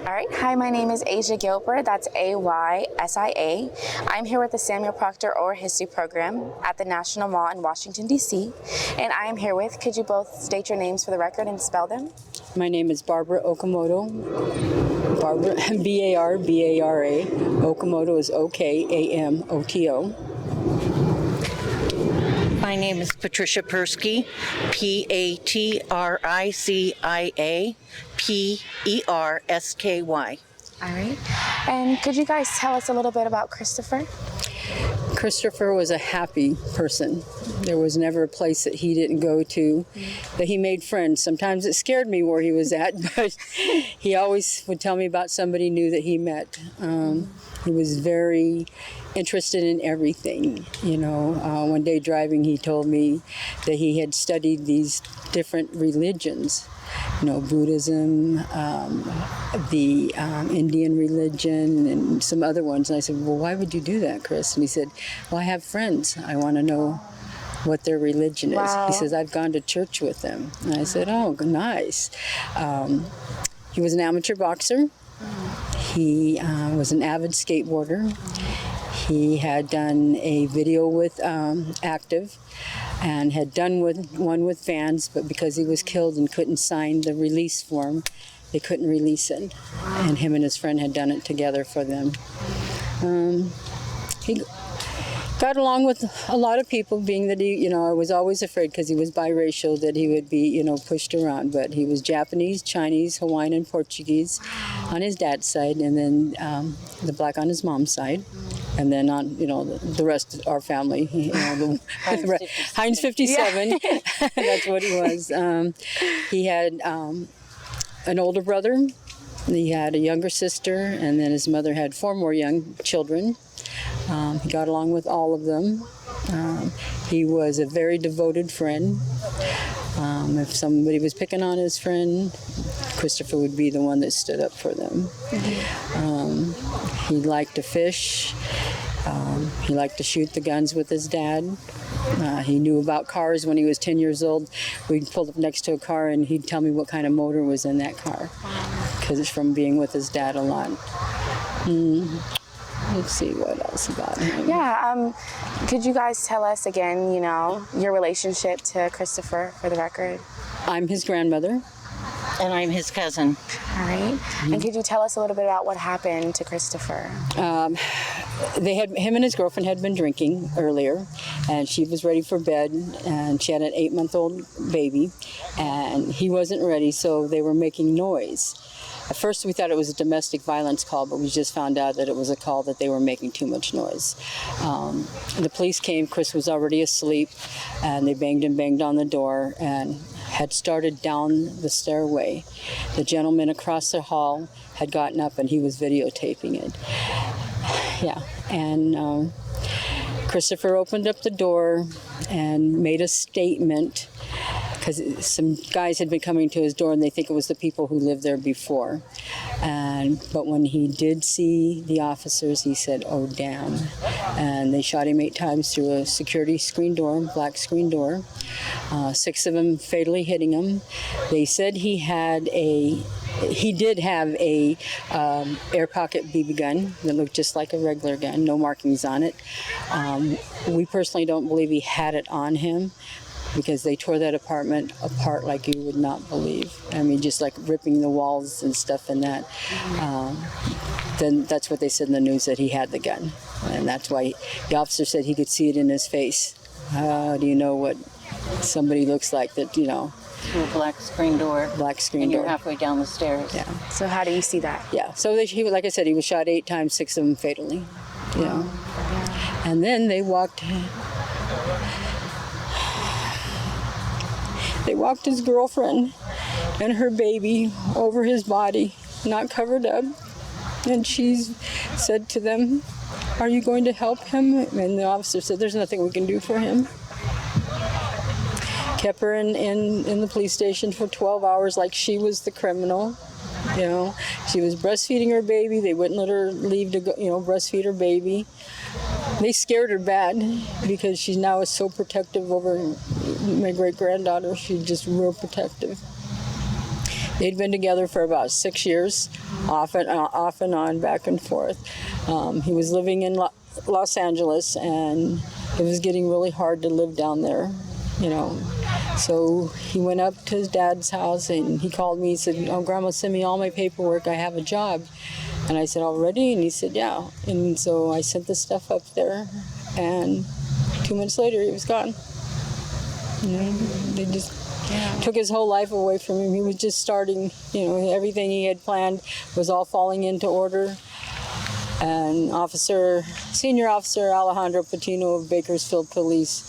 All right. Hi, my name is Aysia Gilbert. That's A-Y-S-I-A. I'm here with the Samuel Proctor Oral History Program at the National Mall in Washington, D.C. And I am here with, could you both state your names for the record and spell them? My name is Barbara Okamoto. Barbara, B-A-R-B-A-R-A. Okamoto is O-K-A-M-O-T-O. My name is Patricia Persky, P-A-T-R-I-C-I-A, P-E-R-S-K-Y. All right. And could you guys tell us a little bit about Christopher? Christopher was a happy person. There was never a place that he didn't go to, that he made friends. Sometimes it scared me where he was at, but he always would tell me about somebody new that he met. He was very interested in everything. You know, one day driving, he told me that he had studied these different religions. You know, Buddhism, the Indian religion, and some other ones. And I said, well, why would you do that, Chris? And he said, well, I have friends. I want to know what their religion is. Wow. He says, I've gone to church with them. And I said, oh, nice. He was an amateur boxer. He was an avid skateboarder. He had done a video with Active and had done one with Vans, but because he was killed and couldn't sign the release form, they couldn't release it. And him and his friend had done it together for them. He got along with a lot of people, being that he, you know, I was always afraid because he was biracial that he would be, you know, pushed around. But he was Japanese, Chinese, Hawaiian, and Portuguese on his dad's side, and then the black on his mom's side. And then on, you know, the rest of our family, you know, Heinz 57, yeah. That's what he was. He had an older brother, he had a younger sister, and then his mother had 4 more young children. He got along with all of them. He was a very devoted friend. If somebody was picking on his friend, Christopher would be the one that stood up for them. He liked to fish. He liked to shoot the guns with his dad. He knew about cars when he was 10 years old. We'd pull up next to a car and he'd tell me what kind of motor was in that car, because it's from being with his dad a lot. Let's see what else about him. Yeah, could you guys tell us again, you know, your relationship to Christopher for the record? I'm his grandmother. And I'm his cousin. All right. And could you tell us a little bit about what happened to Christopher? Him and his girlfriend had been drinking earlier, and she was ready for bed, and she had an 8-month-old baby, and he wasn't ready, so they were making noise. At first we thought it was a domestic violence call, but we just found out that it was a call that they were making too much noise. The police came. Chris was already asleep, and they banged on the door and had started down the stairway. The gentleman across the hall had gotten up and he was videotaping it. Yeah, and Christopher opened up the door and made a statement, because some guys had been coming to his door and they think it was the people who lived there before. But when he did see the officers, he said, oh, damn. And they shot him 8 times through a security screen door, black screen door, 6 of them fatally hitting him. They said he did have a air pocket BB gun that looked just like a regular gun, no markings on it. We personally don't believe he had it on him, because they tore that apartment apart like you would not believe. I mean, just like ripping the walls and stuff and that. Then that's what they said in the news, that he had the gun. And that's why the officer said he could see it in his face. How do you know what somebody looks like that, you know? Through a black screen door. Black screen and door. And you're halfway down the stairs. Yeah. So how do you see that? Yeah. So he, like I said, he was shot 8 times, 6 of them fatally. Yeah. And then they walked his girlfriend and her baby over his body, not covered up. And she said to them, are you going to help him? And the officer said, there's nothing we can do for him. Kept her in the police station for 12 hours like she was the criminal. You know, she was breastfeeding her baby. They wouldn't let her leave to go, you know, breastfeed her baby. They scared her bad because she now is so protective over my great-granddaughter. She's just real protective. They'd been together for about 6 years. off and on, back and forth. He was living in Los Angeles, and it was getting really hard to live down there, you know. So he went up to his dad's house, and he called me. He said, "Oh, Grandma, send me all my paperwork. I have a job." And I said, "Already?" And he said, "Yeah." And so I sent the stuff up there, and 2 months later, he was gone. You know, they just took his whole life away from him. He was just starting, you know, everything he had planned was all falling into order. And Senior Officer Alejandro Patino of Bakersfield Police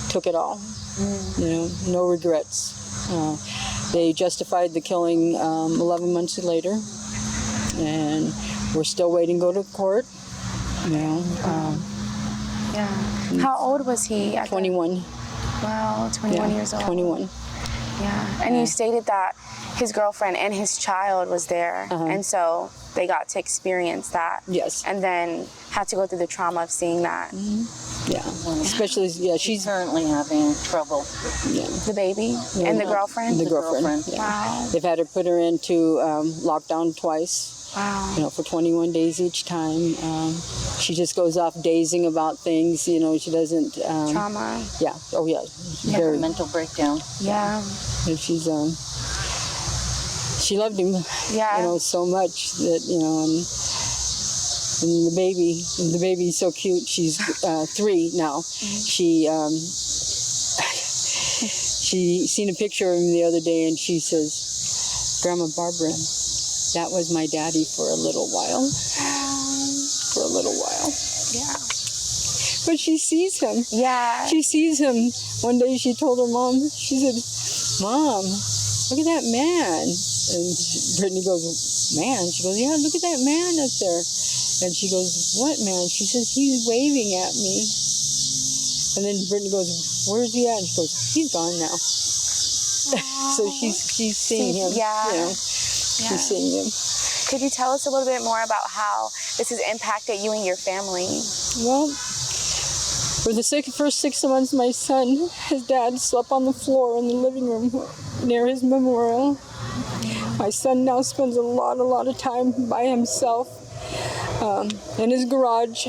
took it all. You know, no regrets. They justified the killing 11 months later, and we're still waiting to go to court. You know, How old was he? 21. Wow, 21 years old. 21. Yeah. And you stated that his girlfriend and his child was there, and so they got to experience that. Yes. And then had to go through the trauma of seeing that. Yeah. Especially, She's currently having trouble. The baby and the girlfriend? The girlfriend. Yeah. Wow. They've had to put her into lockdown twice. Wow. You know, for 21 days each time. She just goes off dazing about things. You know, she doesn't. Trauma. Yeah. Oh yeah. Very mental breakdown. Yeah. And she's she loved him. Yeah. You know, so much that, you know, and the baby's so cute. She's 3 now. She seen a picture of him the other day, and she says, "Grandma Barbara, that was my daddy for a little while." For a little while. Yeah. But she sees him. Yeah. She sees him. One day she told her mom, she said, "Mom, look at that man." And Brittany goes, "Man?" She goes, "Yeah, look at that man up there." And she goes, "What man?" She says, "He's waving at me." And then Brittany goes, "Where's he at?" And she goes, "He's gone now." So she's seeing him. Yeah. You know, she's seeing him. Could you tell us a little bit more about how this has impacted you and your family? Well, for the first 6 months, my son, his dad, slept on the floor in the living room near his memorial. My son now spends a lot of time by himself in his garage.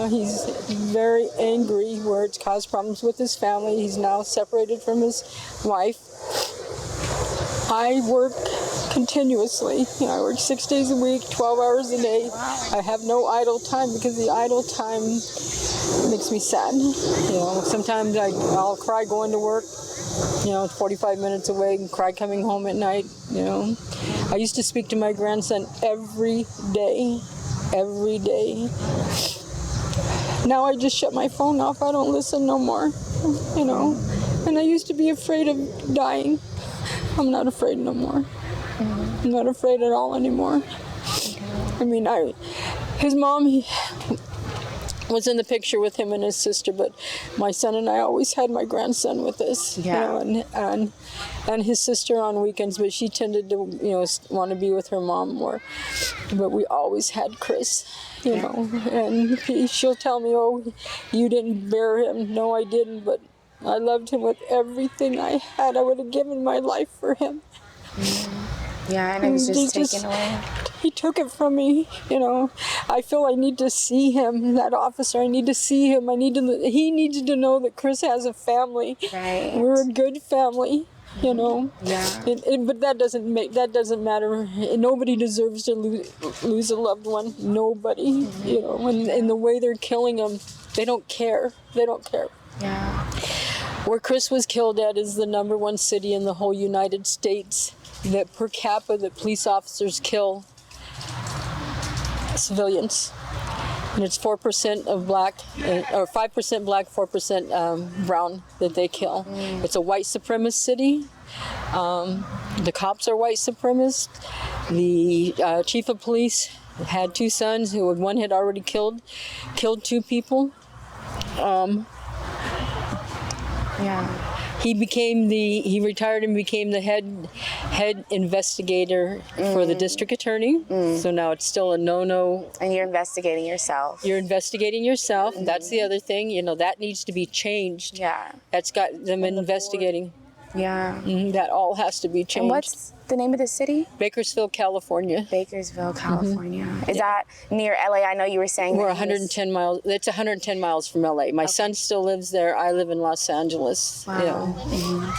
He's very angry where it's caused problems with his family. He's now separated from his wife. I work continuously. You know, I work 6 days a week, 12 hours a day. I have no idle time because the idle time makes me sad. You know, sometimes I'll cry going to work. You know, 45 minutes away, and cry coming home at night. You know, I used to speak to my grandson every day. Now I just shut my phone off. I don't listen no more. You know, and I used to be afraid of dying. I'm not afraid no more. I'm not afraid at all anymore. I mean, his mom was in the picture with him and his sister, but my son and I always had my grandson with us. Yeah. You know, and his sister on weekends, but she tended to, you know, want to be with her mom more. But we always had Chris, you know, and she'll tell me, "Oh, you didn't bear him." No, I didn't, but I loved him with everything I had. I would have given my life for him. Yeah, and it was just taken away. He took it from me, you know. I feel I need to see him, that officer. I need to see him. He needs to know that Chris has a family. Right. We're a good family, you know. Yeah. But that doesn't matter. Nobody deserves to lose a loved one. Nobody, you know. And in the way they're killing them, they don't care. They don't care. Yeah. Where Chris was killed at is the #1 city in the whole United States that per capita that police officers kill civilians. And it's 4% of black, or 5% black, 4% brown that they kill. It's a white supremacist city. The cops are white supremacists. The chief of police had 2 sons who one had already killed 2 people. Yeah. He retired and became the head investigator for the district attorney. So now it's still a no-no. And you're investigating yourself. You're investigating yourself. That's the other thing. You know, that needs to be changed. Yeah. That's got them investigating. Yeah. That all has to be changed. And the name of the city? Bakersfield, California. Bakersfield, California. Is that near LA? I know you were saying We're that he was- 110 miles. It's 110 miles from LA. My son still lives there. I live in Los Angeles. Wow. You know.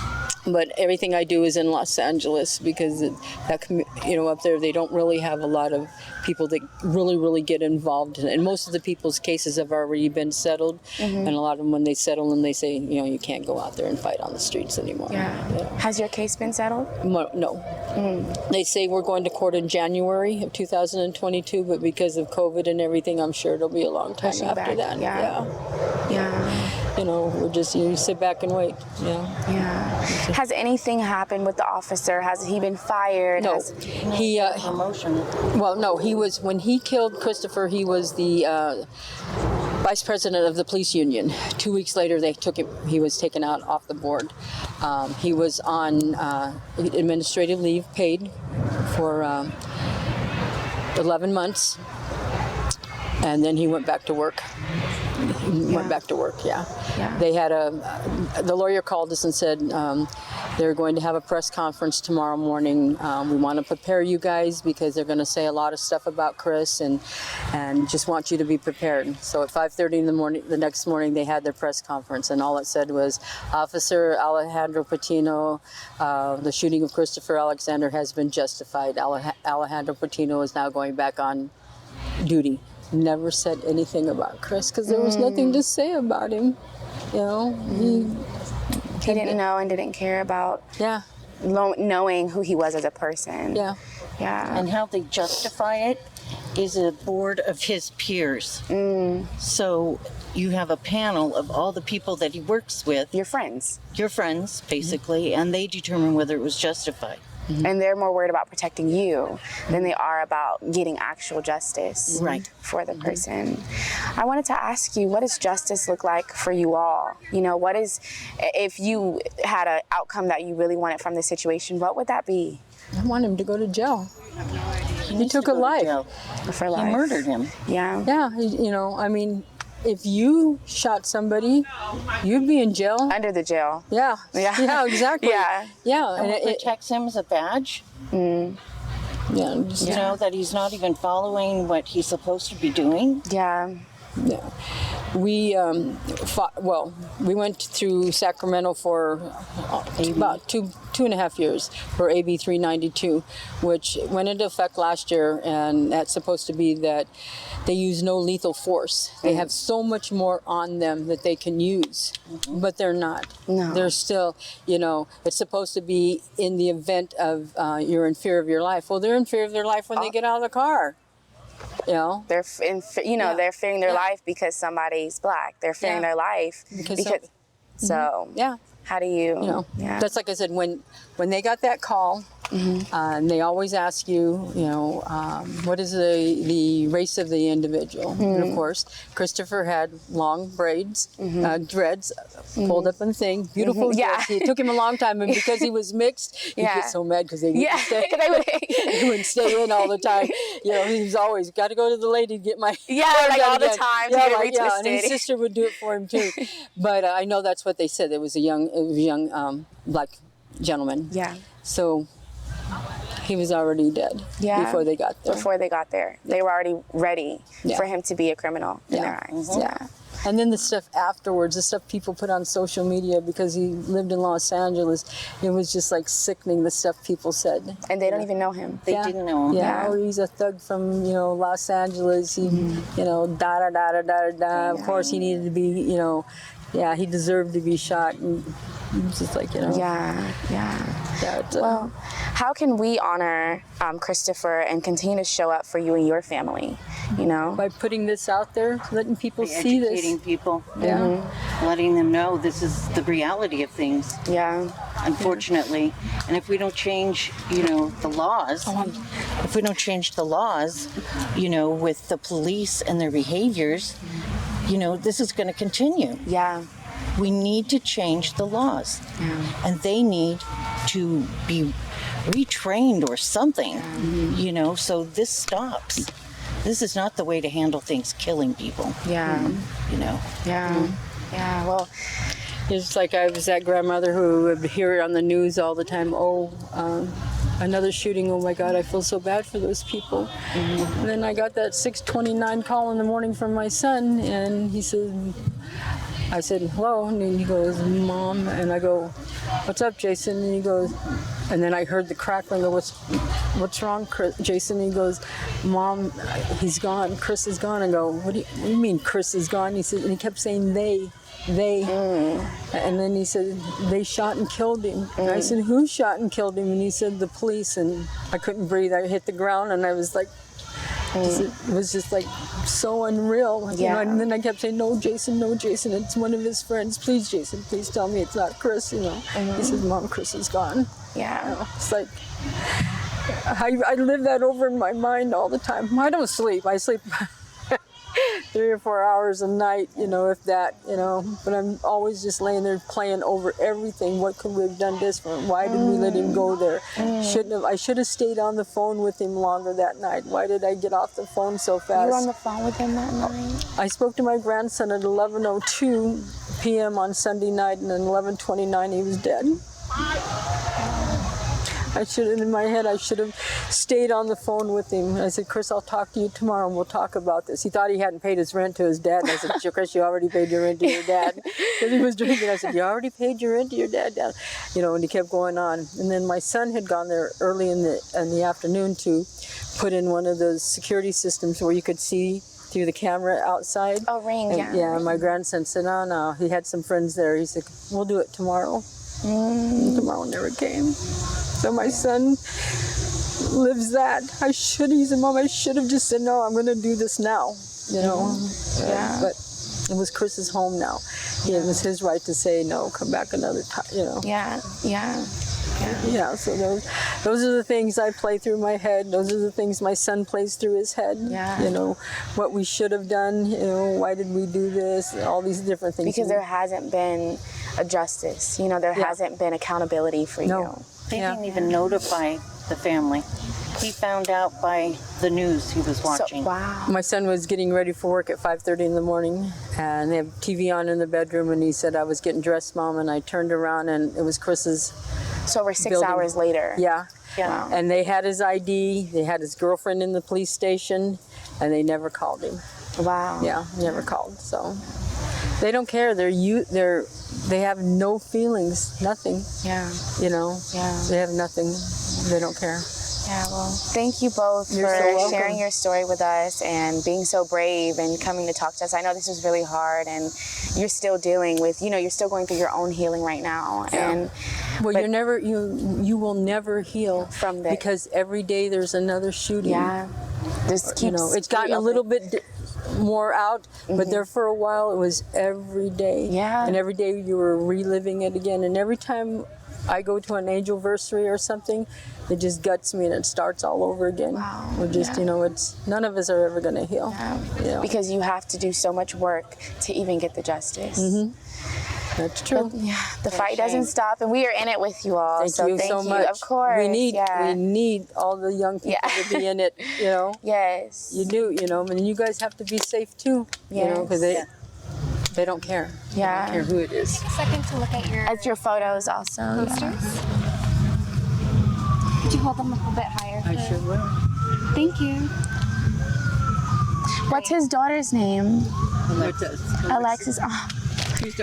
But everything I do is in Los Angeles because up there they don't really have a lot of people that really get involved in it. And most of the people's cases have already been settled. And a lot of them, when they settle them, they say, you can't go out there and fight on the streets anymore. Yeah. Has your case been settled? No. They say we're going to court in January of 2022, but because of COVID and everything, I'm sure it'll be a long time Pushing after back, that. yeah. We're just, you sit back and wait. Yeah. Has anything happened with the officer? Has he been fired? No, he Promotion. well, no, he was, when he killed Christopher, he was the vice president of the police union. 2 weeks later, they took him. He was taken out off the board. He was on administrative leave, paid for 11 months, and then he went back to work. Yeah. They had the lawyer called us and said they're going to have a press conference tomorrow morning. We want to prepare you guys because they're going to say a lot of stuff about Chris and just want you to be prepared. So at 5:30 in the morning, the next morning, they had their press conference, and all it said was, Officer Alejandro Patino, the shooting of Christopher Alexander has been justified. Alejandro Patino is now going back on duty. Never said anything about Chris because there was nothing to say about him. He didn't know and didn't care about knowing who he was as a person. Yeah. And how they justify it is a board of his peers. So you have a panel of all the people that he works with. Your friends. Your friends, basically, and they determine whether it was justified. And they're more worried about protecting you than they are about getting actual justice for the person. I wanted to ask you, what does justice look like for you all? What is, if you had an outcome that you really wanted from the situation, what would that be? I want him to go to jail. He took a life. For life. He murdered him. Yeah. Yeah, if you shot somebody, you'd be in jail. Under the jail. Yeah, exactly. Yeah. And it protects him as a badge. That he's not even following what he's supposed to be doing. Yeah. Yeah. We we went through Sacramento for about two and a half years for AB 392, which went into effect last year, and that's supposed to be that they use no lethal force. They have so much more on them that they can use, but they're not. No. They're still, it's supposed to be in the event of you're in fear of your life. Well, they're in fear of their life when they get out of the car. They're they're fearing their life because somebody's black. They're fearing their life because how do you that's like I said, when they got that call, and they always ask you, what is the race of the individual? And of course, Christopher had long braids, dreads, pulled up and thing, beautiful dreads. It took him a long time, and because he was mixed, he'd get so mad because they wouldn't stay. He wouldn't stay in all the time. He was always got to go to the lady to get my all the time. And his sister would do it for him too. But I know that's what they said. It was a young black gentleman. Yeah. So he was already dead before they got there. They were already ready for him to be a criminal in their eyes. Yeah. And then the stuff afterwards, the stuff people put on social media because he lived in Los Angeles, it was just like sickening, the stuff people said. And they don't even know him. They didn't know him. Yeah, he's a thug from, Los Angeles. He, da-da-da-da-da-da. Of course, he needed to be, he deserved to be shot. And it was just like, Well, how can we honor Christopher and continue to show up for you and your family, By putting this out there, letting people see this. Educating people. Letting them know this is the reality of things. Yeah. Unfortunately. And if we don't change, the laws, with the police and their behaviors, this is going to continue. Yeah. We need to change the laws. Yeah. And they need to be retrained or something, so this stops. This is not the way to handle things, killing people. Yeah. Yeah, well, it's like I was that grandmother who would hear it on the news all the time. another shooting. Oh my God, I feel so bad for those people. And then I got that 6:29 call in the morning from my son, and he said, I said, hello, and he goes, Mom, and I go, what's up, Jason? And he goes, and then I heard the crackling. I go, what's wrong, Chris? Jason? And he goes, Mom, he's gone. Chris is gone. I go, what do you mean Chris is gone? He said, and he kept saying they. And then he said, they shot and killed him. And I said, who shot and killed him? And he said, the police. And I couldn't breathe. I hit the ground, and I was like, it was just like so unreal. You know? And then I kept saying, no, Jason, it's one of his friends. Please, Jason, please tell me it's not Chris, you know. He says, Mom, Chris is gone. Yeah. You know, it's like, I live that over in my mind all the time. I don't sleep. I sleep 3 or 4 hours a night, you know, if that, you know. But I'm always just laying there playing over everything. What could we have done different? Why did we let him go there? I should have stayed on the phone with him longer that night. Why did I get off the phone so fast? You were on the phone with him that night? I spoke to my grandson at 11:02 p.m. on Sunday night, and at 11:29 he was dead. In my head, I should have stayed on the phone with him. I said, Chris, I'll talk to you tomorrow and we'll talk about this. He thought he hadn't paid his rent to his dad. And I said, Chris, you already paid your rent to your dad. Because he was drinking. I said, you already paid your rent to your dad, Dad. You know, and he kept going on. And then my son had gone there early in the afternoon to put in one of those security systems where you could see through the camera outside. Oh, Ring, and, yeah. Yeah, and my grandson said, no. He had some friends there. He said, we'll do it tomorrow. Tomorrow never came. So my son lives that. He said, Mom, I should have just said, no, I'm going to do this now, you know. But it was Chris's home now. It was his right to say, no, come back another time, you know. Yeah. So those are the things I play through my head. Those are the things my son plays through his head. Yeah. You know, what we should have done, you know, why did we do this, all these different things. Because there hasn't been a justice, you know, there hasn't been accountability for you. They didn't even notify the family. He found out by the news he was watching. Wow. My son was getting ready for work at 5:30 in the morning, and they have TV on in the bedroom, and he said, I was getting dressed, Mom, and I turned around, and it was Chris's So over 6 building. hours later. Yeah. Wow. And they had his ID, they had his girlfriend in the police station, and they never called him. Wow. Yeah, never called. So they don't care. They have no feelings, nothing. Yeah. You know. Yeah. They have nothing. They don't care. Yeah, well, thank you both You're so for welcome. sharing your story with us and being so brave and coming to talk to us. I know this was really hard, and you're still dealing with, you know, you're still going through your own healing right now. Yeah. And well, you will never heal from this, because every day there's another shooting. Yeah. This keeps, you know, it's gotten a little bit more out, but there for a while it was every day. Yeah. And every day you were reliving it again. And every time I go to an anniversary or something, it just guts me and it starts all over again. Wow. We're just, you know, none of us are ever going to heal. Yeah. You know? Because you have to do so much work to even get the justice. That's true. But, yeah, the fight doesn't stop, and we are in it with you all. Thank you so much. Of course. We need all the young people to be in it, you know. Yes. You do, you know, and you guys have to be safe too, you know, because they don't care. Yeah. They don't care who it is. Take a second to look at your At your photos also. posters. Could you hold them up a bit higher? I sure will. Thank you. What's his daughter's name? Alexis. Oh,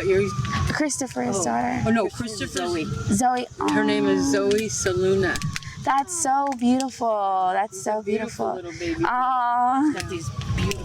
Yours. Christopher's daughter. Oh no, Christopher. Zoe. Oh, Her name is Zoe Saluna. That's so beautiful. That's so beautiful. Little baby. Aww. Got these beautiful